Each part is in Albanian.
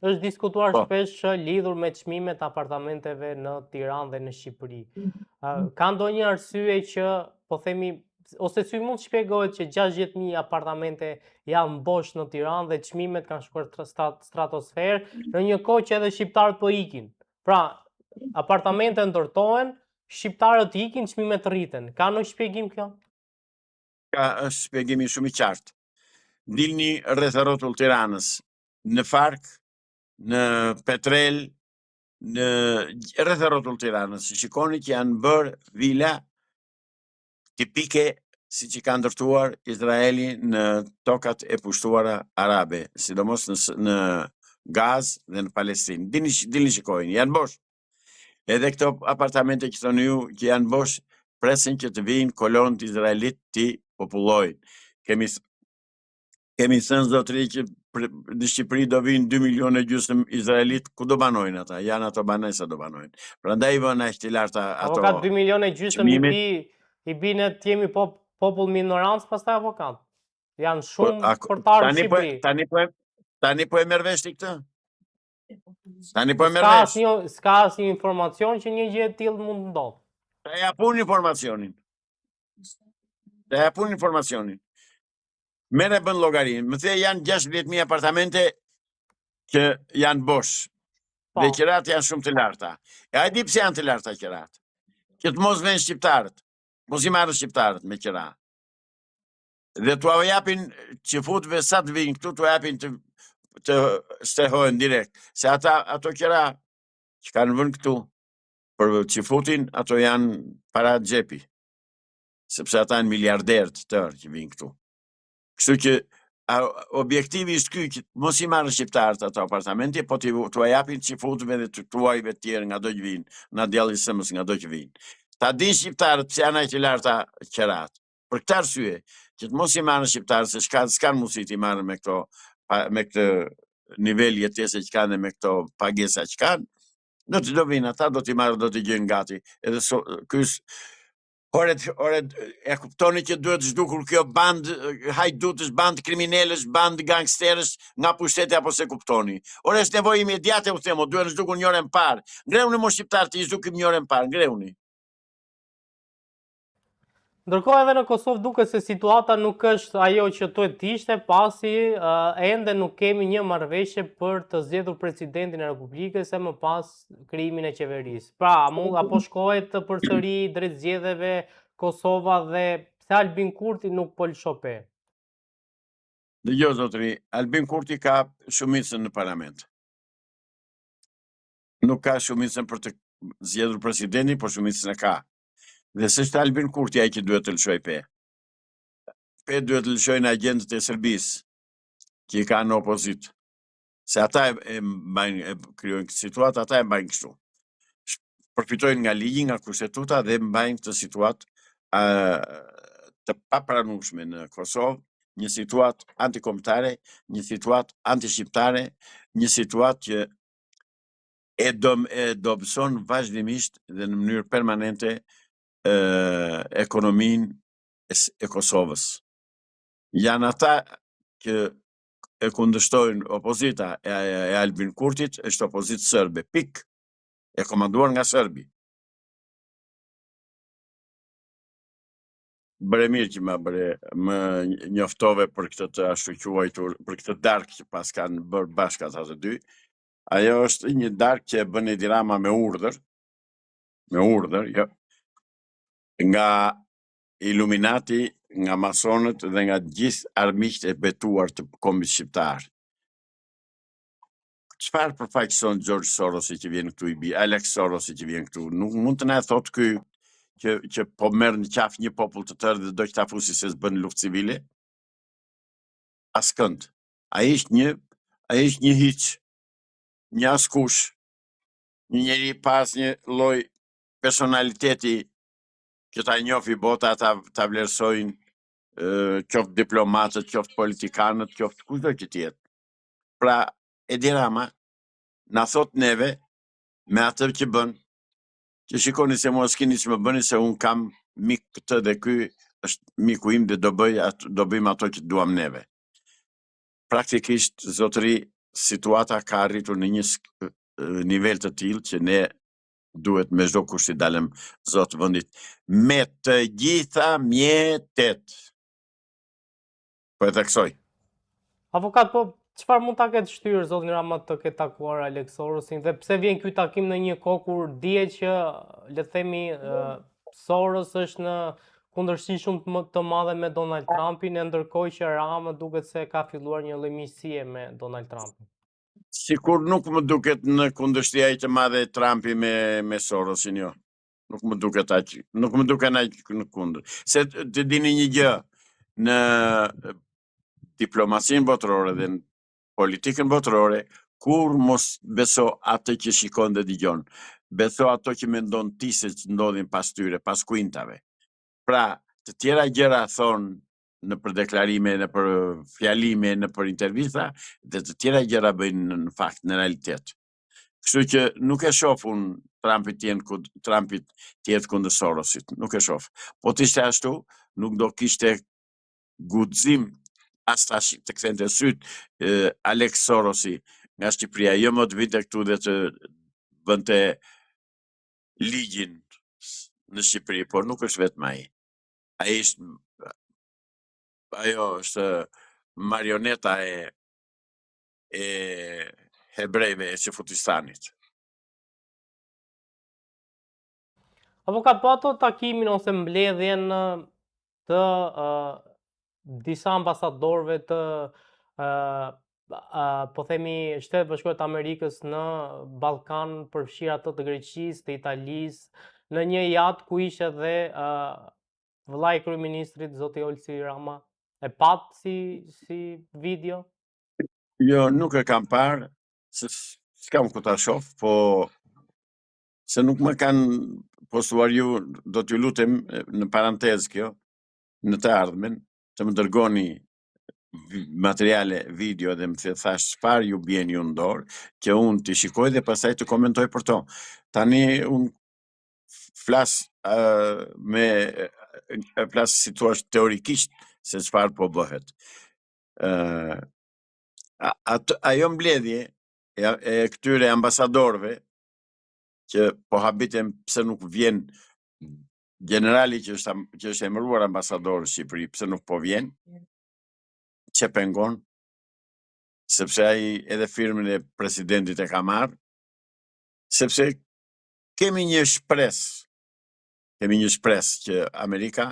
është diskutuar Po. shpesh lidhur me çmimet e apartamenteve në Tiranë dhe në Shqipëri. Ka ndonjë arsye që, po themi, ose si mund të shpjegohet që 60.000 apartamente janë bosh në Tiranë dhe çmimet kanë shkuar stratosferë, në një kohë që edhe shqiptarët po ikin. Pra, apartamente ndërtohen, shqiptarët ikin, çmimet rriten. Ka ndonjë shpjegim kjo? Ka është shpjegimi shumë i qartë. Dilni rreth rrotull Tiranës, në Fark, në Petrel, në rreth rrotull Tiranës, shikoni që janë bërë vila tipike si që ka ndërtuar Izraeli në tokat e pushtuara arabe, sidomos në Gazë dhe në Palestinë. Dilni shikojnë, janë bosh. Edhe këto apartamente që thoni ju që janë bosh, presin që të vinë kolonët izraelit të popullojnë. Kemi thënë zotëri që në Shqipëri do vinë 2,5 milion izraelit, ku do banojnë ata? Janë ato banesa do banojnë. Prandaj vënë aq të larta ato. Avokat 2,5 milion i binë të jemi popull minorancë pastaj avokat. Janë shumë përtarë në Shqipëri. Tani po e merr vesh ti këtë? Tani po e merr vesh. S'ka asnjë informacion që një gjë e tillë mund të ndodhë. Ta japun informacionin. Mere bën llogarinë. Më the janë 60.000 apartamente që janë bosh. Dhe qirat janë shumë të larta. E a di pse janë të larta qirat? Që të mos vënë shqiptarët. Mos i marrë shqiptarët me qira. Dhe t'u japin qifutëve sa të vinë këtu, t'u japin të stehohen direkt. Se ato qira që kanë vënë këtu për qifutin, ato janë para xhepi. Sepse ata janë miliarderë të tërë që vinë këtu. Kështu që objektivi është ky që mos i marrë shqiptarët ato apartamenti, po t'u japin qifutëve dhe të tuajve të tjerë nga do që vinë, nga djalli sëmës nga do që vinë. Ta din shqiptarët pse janë aq të larta qerat. Për këtë arsye, që të mos i marrë shqiptarët se s'kan mundësi t'i marrë me këtë nivel jetese që kanë dhe me këto pagesa që kanë, do vinë ata, do t'i marrë, do t'i gjënë gati. Edhe Ore, e kuptoni që duhet zhdukur kjo band hajdutës, band kriminelës, band gangsterës nga pushteti apo se kuptoni. Ore, është nevojë imediate u themo, duhet zhdukur një orën parë. Ngreuni mo shqiptar të i zhdukim një orën parë, ngreuni. Ndërkohë edhe në Kosovë duket se situata nuk është ajo që duhet të ishte, pasi ende nuk kemi një marrëveshje për të zgjedhur presidentin e Republikës e më pas krijimin e qeverisë. Pra, apo shkohet përsëri drejt zgjedhjeve Kosova dhe pse Albin Kurti nuk po lëshope? Dëgjoj zotëri, Albin Kurti ka shumicën në parlament. Nuk ka shumicën për të zgjedhur presidentin, por shumicën e ka. Dhe s'është Albin Kurti ai që duhet të lëshoj pe. Pe duhet të lëshojnë agentët e Serbisë, që i kanë në opozitë. Se ata e krijojnë këtë situatë, ata e mbajnë kështu. Përfitojnë nga ligji, nga kushtetuta dhe mbajnë këtë situatë të papranueshme në Kosovë, një situatë antikombëtare, një situatë antishqiptare, një situatë që e dobëson vazhdimisht dhe në mënyrë permanente ekonominë e Kosovës. Janë ata që e kundërshtojnë opozita e Albin Kurtit, është opozitë sërbe, pik, e komanduar nga sërbi. Bëre mirë që më njoftove për këtë të ashtu quajtur, për këtë darkë që pas kanë bërë bashkat atë dy. Ajo është një darkë që e bën Edi Rama me urdhër, jo, nga Illuminati, nga masonët dhe nga gjithë armiqtë e betuar të kombit shqiptar. Çfarë përfaqëson George Sorosi që vjen këtu i bi, Alex Sorosi që vjen këtu? Nuk mund të na thotë ky që po merr në qaf një popull të tërë dhe do që ta fusi se s'bën luftë civile? Askënd. Ai është një hiç, një askush, një njeri pas një lloj personaliteti që ta njofi bota, ta vlerësojnë qoftë diplomatët, qoftë politikanët, qoftë kushdo që tjetë. Pra, Edi Rama na thot neve me atë që bën, që shikoni se mos keni që më bëni se unë kam mik këtë dhe ky është miku im dhe do bëjmë ato që duam neve. Praktikisht, zotëri, situata ka arritur në një nivel të tillë që ne duhet me çdo kusht i dalëm zot vendit me të gjitha mjetet. Po e theksoj. Avokat, po çfarë mund ta ketë shtyrë zotin Rama të ketë takuar Alex Sorosin dhe pse vjen ky takim në një kohë kur dihet që le të themi Soros është në kundërshti shumë të madhe me Donald Trumpin, e ndërkohë që Rama duket se ka filluar një lloj miqësie me Donald Trumpin. Sikur nuk më duket në kundërshti ai të madhe Trumpi me Sorosin, jo. Nuk më duket aq, nuk më duken aq në kundër. Se të dini një gjë, në diplomacinë botërore dhe në politikën botërore, kur mos beso atë që shikon dhe dëgjon. Beso ato që mendon ti se që ndodhin pas tyre, pas kuintave. Pra, të tjera gjëra thonë në për deklarime, në për fjalime, në për intervista, dhe të tjera gjëra bëjnë në fakt, në realitet. Kështu që nuk e shoh unë Trumpit tjetë kundër Sorosit, nuk e shoh. Po të ishte ashtu, nuk do kishte guxim as tash të kthente syt Alex Sorosi nga Shqipëria, jo më të vinte këtu dhe të bënte ligjin në Shqipëri, por nuk është vetëm ai. Ajo është marioneta e hebrejve e Çefutistanit. Avokat, po ato takimin ose mbledhjen të disa ambasadorëve të po themi Shtetet Bashkuara të Amerikës në Ballkan, përfshirë ato të Greqisë, të Italisë, në një jat ku ishte dhe vëllai i kryeministrit zoti Olsi Rama. E pat si video? Jo, nuk e kam parë, se s'kam ku ta shoh, po se nuk më kanë postuar ju, do t'ju lutem në parantezë kjo, në të ardhmen, të më dërgoni materiale video dhe më thash çfarë ju bjen ju në dorë, që unë t'i shikoj dhe pastaj të komentoj për to. Tani unë flas si thua teorikisht se çfarë po bëhet. Ajo mbledhje e këtyre ambasadorëve që po habiten pse nuk vjen generali që është emëruar ambasador në Shqipëri, pse nuk po vjen, që pengon, sepse ai edhe firmën e presidentit e ka marrë, sepse kemi një shpresë që Amerika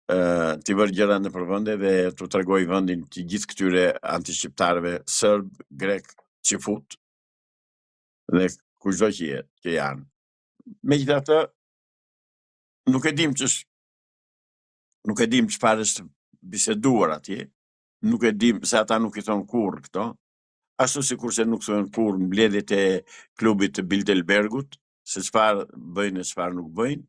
t'i bërë gjëra në përvënde dhe t'u tregoj vendin të gjithë këtyre antishqiptarëve, serb, grek, çifut dhe kushdo që janë. Megjithatë, nuk e dim çfarë është biseduar atje, nuk e dim se ata nuk i thon kurrë këto, ashtu sikurse nuk thonë kurrë mbledhjet e klubit të Bilderbergut, se çfarë bëjnë e çfarë nuk bëjnë.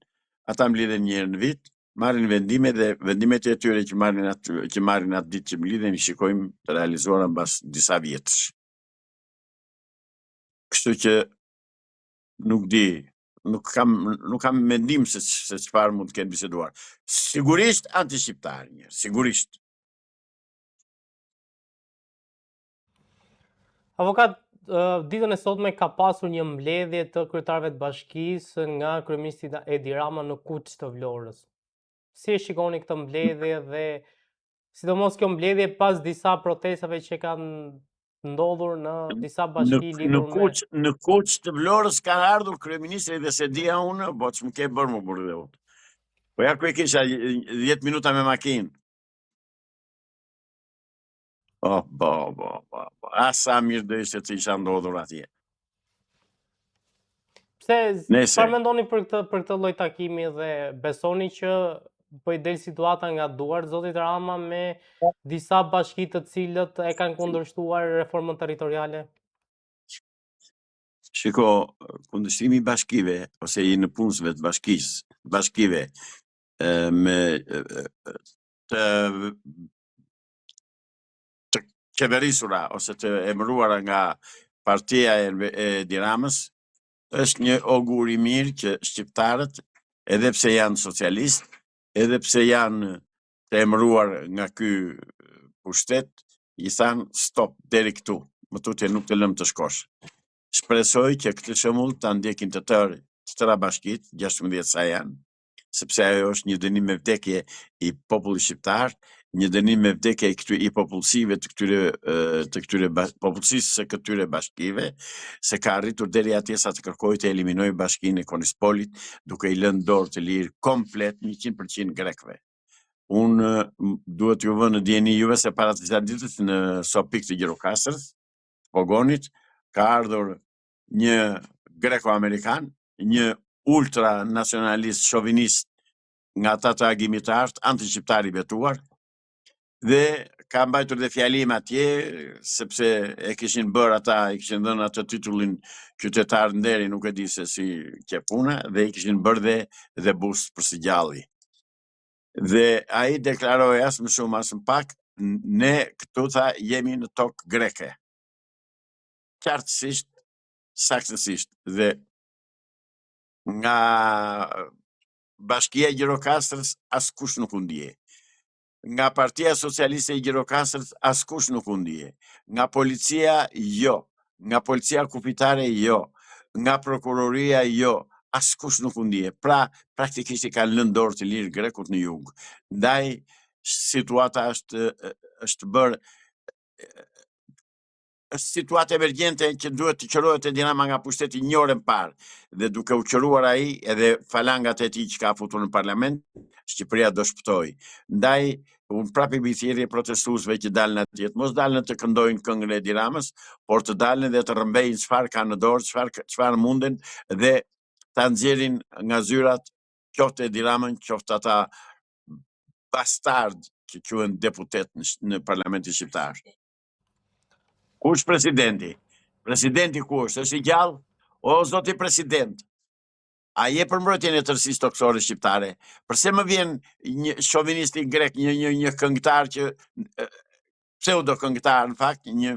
Ata mbledhen një herë në vit, marrin vendime dhe vendimet e tyre që marrin atë ditë që mbledhen i shikojmë të realizuara mbas disa vjetësh. Kështu që nuk di, nuk kam mendim se çfarë mund të kenë biseduar. Sigurisht antishqiptar, sigurisht. Avokat, ditën e sotme ka pasur një mbledhje të kryetarëve të bashkisë nga kryeministri Edi Rama në Kuç të Vlorës. Si e shikoni këtë mbledhje dhe sidomos kjo mbledhje pas disa protestave që kanë ndodhur në disa bashki lidhur me... Në Kuç të Vlorës ka ardhur kryeministri dhe se dia unë, po ç'm ke bërë më burrë unë. Po ja ku e kisha 10 minuta me makinë. Asa mirë do ishte të isha ndodhur atje. Çfarë mendoni për këtë lloj takimi dhe besoni që po i del situata nga duart zotit Rama me disa bashki të cilët e kanë kundërshtuar reformën territoriale? Shiko, kundërshtimi i bashkive ose i nëpunësve të bashkive me të qeverisura ose të emëruara nga partia e Edi Ramës është një augur i mirë që shqiptarët, edhe pse janë socialist, edhe pse janë të emëruar nga ky pushtet, i thanë stop deri këtu, më tutje nuk të lëm të shkosh. Shpresoj që këtë shembull ta ndjekin të tëra bashkitë, 16 sa janë, sepse ajo është një dënim me vdekje i popullit shqiptar, një dënim me vdekje i popullsive të këtyre popullsisë së këtyre bashkive, se ka arritur deri atje sa të kërkojë të eliminojë bashkinë e Konispolit, duke i lënë dorë të lirë komplet 100% grekëve. Unë duhet ju vënë në dieni juve se para të gjatë ditës në Sopik të Gjirokastrës, Pogonit, ka ardhur një greko-amerikan, një ultranacionalist shovinist nga ata të agimit të artë, anti-shqiptar i betuar, dhe ka mbajtur dhe fjalim atje, sepse e kishin bërë ata, i kishin dhënë atë titullin qytetar nderi, nuk e di se si ke puna, dhe i kishin bërë dhe bust për së gjalli. Dhe ai deklaroi as më shumë as më pak, ne këtu tha jemi në tokë greke. Qartësisht, saktësisht, dhe nga Bashkia e Gjirokastrës askush nuk u ndje. Nga Partia Socialiste e Gjirokastrës askush nuk u ndje. Nga policia jo, nga policia kufitare jo, nga prokuroria jo, askush nuk u ndje. Pra, praktikisht i kanë lënë dorë të lirë grekut në jug. Ndaj situata është bërë është situatë emergjente që duhet të qërohet e Dinama nga pushteti një orën parë, dhe duke u qëruar ai edhe falangat e tij që ka futur në parlament, Shqipëria do shpëtoj. Ndaj, unë prapi mbi thirrje protestuesve që dalën atje, mos dalën të këndojnë këngën e Dinamës, por të dalën dhe të rrëmbejnë çfarë kanë në dorë, çfarë munden, dhe ta nxjerrin nga zyrat qoftë e Dinamën, qoftë ata bastard që quhen deputet në parlamentin shqiptar. Ku është presidenti? Presidenti ku është? Është i gjallë? O, zoti president, a je për mbrojtjen e tërësisë toksore shqiptare? Përse më vjen një shovinist i grek, një këngëtar që pseudo këngëtar, në fakt, një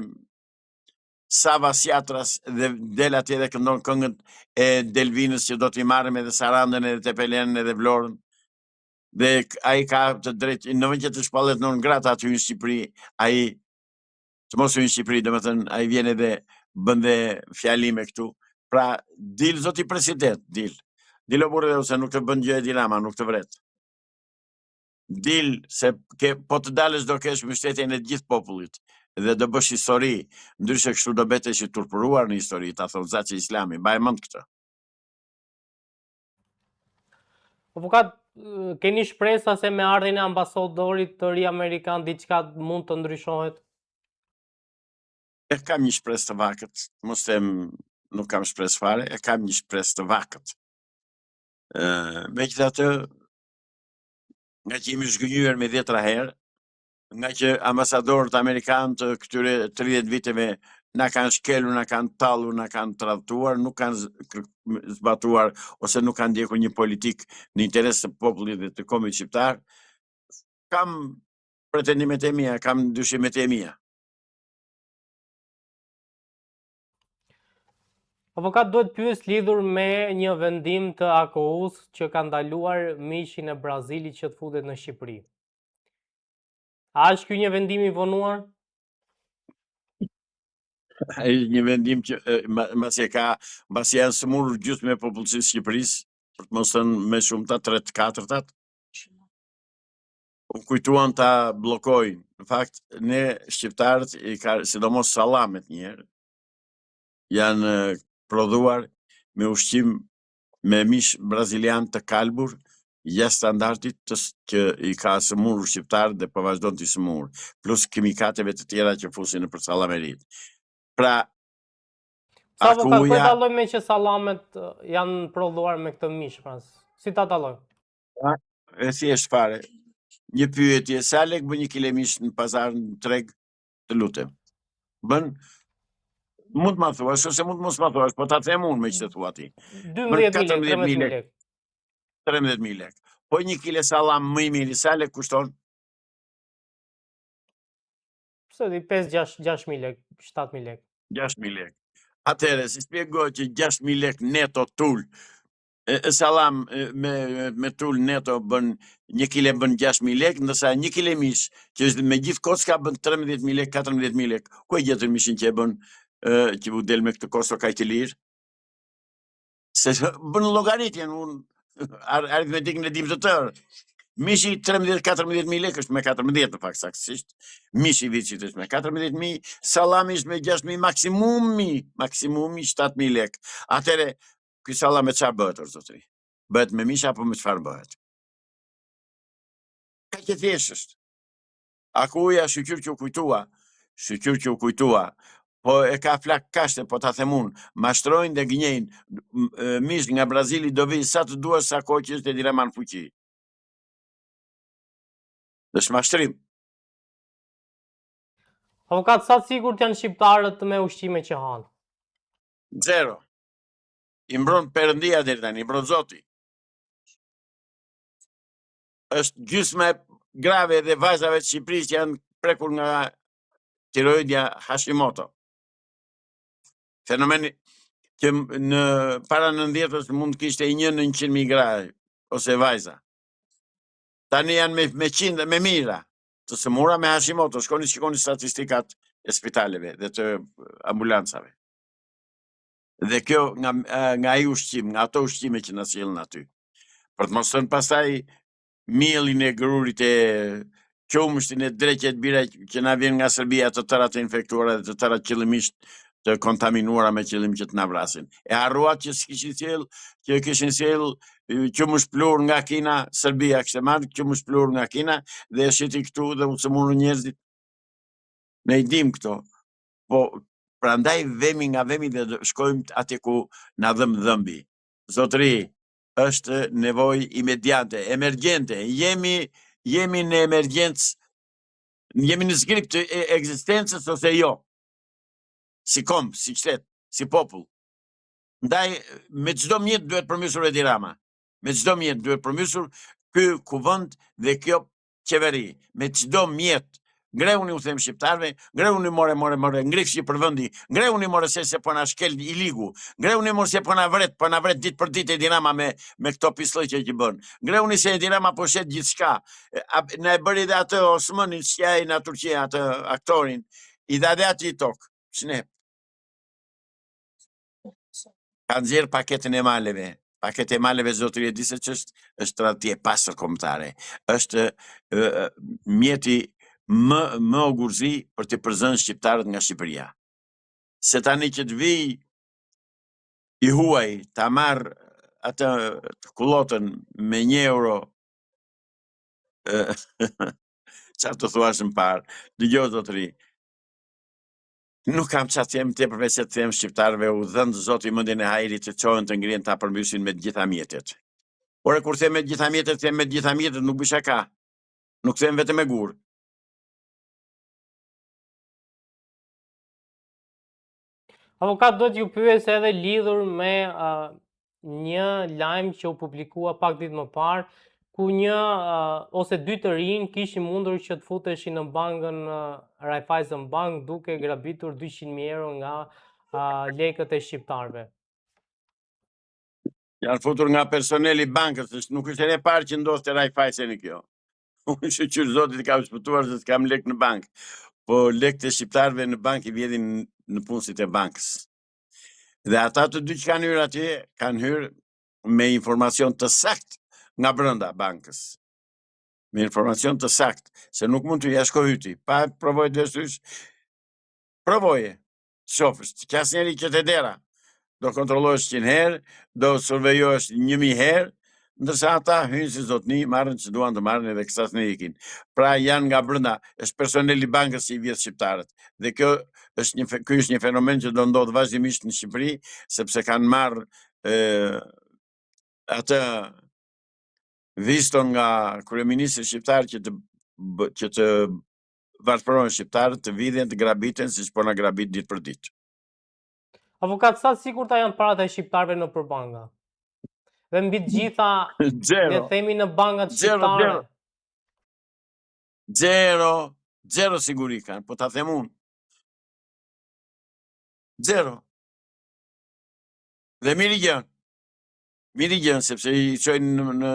Savas Jatras, dhe del atje dhe këndon këngën e Delvinës që do t'i marrim edhe Sarandën, edhe Tepelenën, edhe Vlorën. Dhe ai ka të drejtë, në vend që të shpallet non grata aty në Shqipëri, ai të mos në Shqipëri, dhe më thënë, a i vjen edhe bën dhe fjalime këtu. Pra, dil, zoti president, dil. Dil o burre dhe ose nuk të bën gjë e Dinama, nuk të vret. Dil, se po të dalës do kesh mbështetjen e gjithë popullit, dhe do bësh histori, ndryshe kështu do betesh i turpuruar në histori, ta thonë Zaçi Islami, mbaj mend këtë. Avokat, keni shpresa se me ardhin e ambasadorit të ri amerikan diçka mund të ndryshohet? E kam një shpresë të vakët, mos them nuk kam shpresë fare, e kam një shpresë të vakët. Megjithatë, nga që jemi zhgënjur me 10 herë, nga që ambasadorët amerikanë të këtyre 30 viteve na kanë shkelur, na kanë tallur, na kanë tradhtuar, nuk kanë zbatuar ose nuk kanë ndjekur një politik në interes të popullit dhe të kombit shqiptar, kam pretendimet e mia, kam dyshimet e mia. Avokat, duhet pyes lidhur me një vendim të AKU-s që ka ndaluar mishin e Brazilit që të futet në Shqipëri. A është ky një vendim i vonuar? Ai një vendim që mbasi janë smurur gjysmë e popullsisë së Shqipërisë, për të mos thënë me shumëta 3/4, u kujtuan ta bllokojnë. Në fakt, ne shqiptarët, sidomos sallamet njerë, janë prodhuar me ushqim me mish brazilian të kalbur, jashtë standardit që i ka sëmurur shqiptarët dhe po vazhdon t'i sëmurë, plus kimikateve të tjera që fusin nëpër sallamerit. Pra, Sa avokat, po dalloj me që sallamet janë prodhuar me këtë mish, pra, si ta dalloj? E thjesht fare. Një pyetje, sa lek bën 1 kile mish në pazar, në treg, të lutem? Bën, mund ma thuash, ose mund mos ma thuash, po ta them unë me që të thua ti. 12.000 lek, 13.000 lek. Po 1 kile sallam më i miri, sa lek kushton? Pse di 5-6.000 lek, 7.000 lek. 6.000 lek. Atëherë, si shpjegoj që 6.000 lek neto tull salam me tull neto bën 1 kile bën 6.000 lek, ndërsa 1 kile mish, që është me gjithë kocka bën 13.000 lek, 14.000 lek. Ku e gjetën mishin që e bën, që u del me këtë kosto ka i të lirë? Se bën llogaritjen, unë aritmetikën e dim të tërë. Mishi 13-14.000 lek është me 14 në fakt saktësisht. Mishi vicit është me 14.000, salami është me 6.000, maksimumi 7.000 lek. Atëre, ky salam me çfarë bëhet, zotëri? Bëhet me mish apo me çfarë bëhet? Ka që thjesht është. Akuja shqyr që u kujtua, po e ka flak kashte, po ta themun, mashtrojnë dhe gënjejnë, mish nga Brazili do vi sa të duash sa kohë që është e dirama në fuqi. Është mashtrim. Avokat, sa të sigurt janë shqiptarët me ushqime që hanë? 0. I mbron Perëndia deri tani, i mbron Zoti. Është gjysma e grave dhe vajzave të Shqipërisë që janë prekur nga tiroidja Hashimoto. Fenomeni që në para 90-s mund të kishte 1 në 100.000 gra ose vajza. Tani janë me 100 me mijëra të sëmura me Hashimoto. Shikoni statistikat e spitaleve dhe të ambulancave. Dhe kjo nga ai ushqim, nga ato ushqime që na sjellën aty. Për të mos thënë pastaj mielin e grurit e qumshtin e dreqet bira që na vjen nga Serbia, të tëra të infektuara dhe të tëra qëllimisht të kontaminuara me qëllim që të na vrasin. E harruat që kishin sjell qumësh plur nga Kina, Serbia kishte marrë qumësh plur nga Kina dhe e shiti këtu dhe u sëmurën njerëzit. Ne i dim këto. Po prandaj vemi nga vemi dhe shkojmë atje ku na dhëmbi. Zotëri, është nevojë imediate, emergjente. Jemi në emergjencë, jemi në zgrip të ekzistencës ose jo. Si kombë, si qytet, si popull. Ndaj, me çdo mjet duhet përmysur Edi Rama. Me çdo mjet duhet përmysur ky kuvend dhe kjo qeveri. Me çdo mjet. Ngreuni u them shqiptarve, ngreuni more, ngrifshi për vendi, ngreuni more se po na shkel i ligu, ngreuni more se po na vret ditë për ditë Edi Rama me këto pislloqe që bën. Ngreuni se Edi Rama po shet gjithçka. Na e bëri dhe atë Osmanin Shjai në Turqi, atë aktorin, i dha dhe aty tokë. Shnep. Ka nxjerr paketën e maleve. Pakete e maleve, zotëri e di se është tradhti e pastër kombëtare. Është mjeti më ogurzi për të përzënë shqiptarët nga Shqipëria. Se tani që të vi i huaj ta marr atë kullotën me 1 euro, çfarë të thuash më parë? Dëgjoj zotëri. Nuk kam çfarë të them tepër veç se të them shqiptarëve u dhënë Zoti mendjen e hajrit të çojnë të ngrihen ta përmbysin me të gjitha mjetet. Por kur them me të gjitha mjetet, them me të gjitha mjetet, nuk bëj shaka. Nuk them vetëm me gur. Avokat, do t'ju pyes edhe lidhur me një lajm që u publikua pak ditë më parë, ku ose 2 të rinj kishin mundur që të futeshin në bankën Raiffeisen Bank duke grabitur 200.000 euro nga lekët e shqiptarëve. Janë futur nga personeli bankës, nuk është e parë që ndodhte Raiffeisen kjo. Unë shqyr Zotit ka shpëtuar se s'kam lek në bank, po lekët e shqiptarëve në bank i vjedhin në punësit e bankës. Dhe ata të dy që kanë hyrë atje, kanë hyrë me informacion të sakt nga brenda bankës. Me informacion të sakt, se nuk mund të jashkohyti. Pa provoj dhe sysh, provoje, shofës, që asë njeri që të dera, do kontrollosh 100 herë, do survejosh 1000 herë, ndërsa ata hynë si zotni, marrën që duan të marrën edhe kësas në ikin. Pra janë nga brenda, është personeli bankës që i vjetë shqiptarët. Dhe kjo është një fenomen që do ndodhë vazhdimisht në Shqipëri, sepse kanë marrë atë viston nga kryeministri shqiptar që të varfërojnë shqiptarët, të vidhen, të grabiten, si që po na grabit ditë për ditë. Avokat, sa sigurta janë parat e shqiptarëve në përbanka? Dhe mbi të gjitha, le themi në bankat shqiptare. Zero siguri kanë, po ta them unë. 0. Dhe mirë gjën, Miri gjën, sepse i çojnë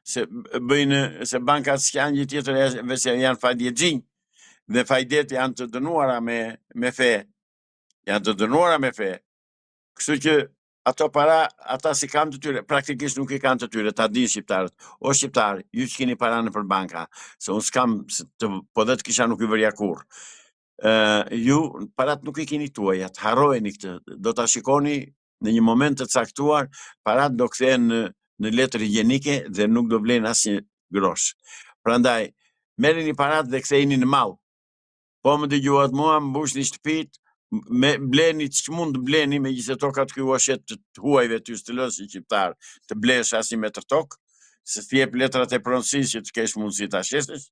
se bëjnë se bankat s'kan gjë tjetër veç janë fajde xhinj dhe fajdet janë të dënuara me fe. Janë të dënuara me fe. Kështu që ato para, ata si kanë të tyre, praktikisht nuk i kanë të tyre, ta din shqiptarët. O shqiptar, ju që keni para në për banka, se unë s'kam, po dhe të kisha nuk i vërja kur. Ju parat nuk i keni tuajat, harrojeni këtë, do ta shikoni në një moment të caktuar, parat do kthehen në letër higjienike dhe nuk do vlen asnjë grosh. Prandaj, merreni parat dhe ktheheni në mall. Po më dëgjuat mua, mbushni shtëpit, bleni që mund të bleni, me gjithë tokat kjo ashet të huajve të ystëlës i qiptar, të blesh as një metër tokë, se t'jep letrat e pronësisë që të kesh mundësi të ashesësh,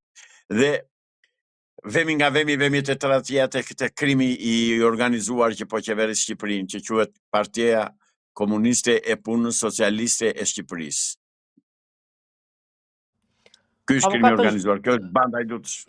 dhe vemi nga vemi të tradhtia të këtë krimi i organizuar që po qeveris Shqipërinë, që quhet Partia Komuniste e Punës Socialiste e Shqipërisë. Ky është krimi organizuar, kjo është banda e lutës.